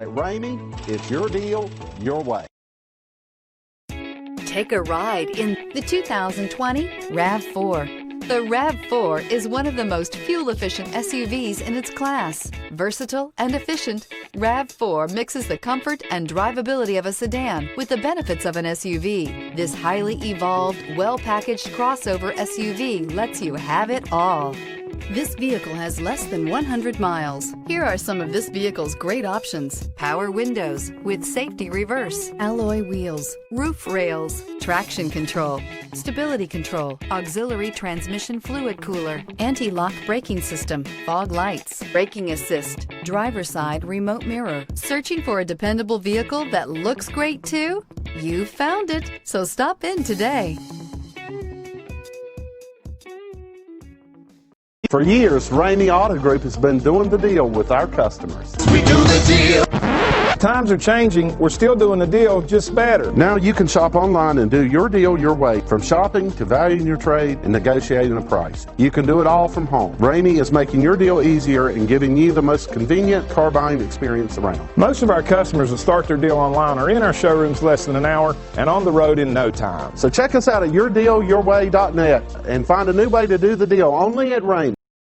At Ramey, it's your deal, your way. Take a ride in the 2020 RAV4. The RAV4 is one of the most fuel-efficient SUVs in its class. Versatile and efficient, RAV4 mixes the comfort and drivability of a sedan with the benefits of an SUV. This highly evolved, well-packaged crossover SUV lets you have it all. This vehicle has less than 100 miles. Here are some of this vehicle's great options: power windows with safety reverse, alloy wheels, roof rails, traction control, stability control, auxiliary transmission fluid cooler, anti-lock braking system, fog lights, braking assist, driver's side remote mirror. Searching for a dependable vehicle that looks great too? You found it, so stop in today. For years, Ramey Auto Group has been doing the deal with our customers. We do the deal. Times are changing. We're still doing the deal, just better. Now you can shop online and do your deal your way, from shopping to valuing your trade and negotiating a price. You can do it all from home. Ramey is making your deal easier and giving you the most convenient car buying experience around. Most of our customers that start their deal online are in our showrooms less than an hour and on the road in no time. So check us out at yourdealyourway.net and find a new way to do the deal only at Ramey.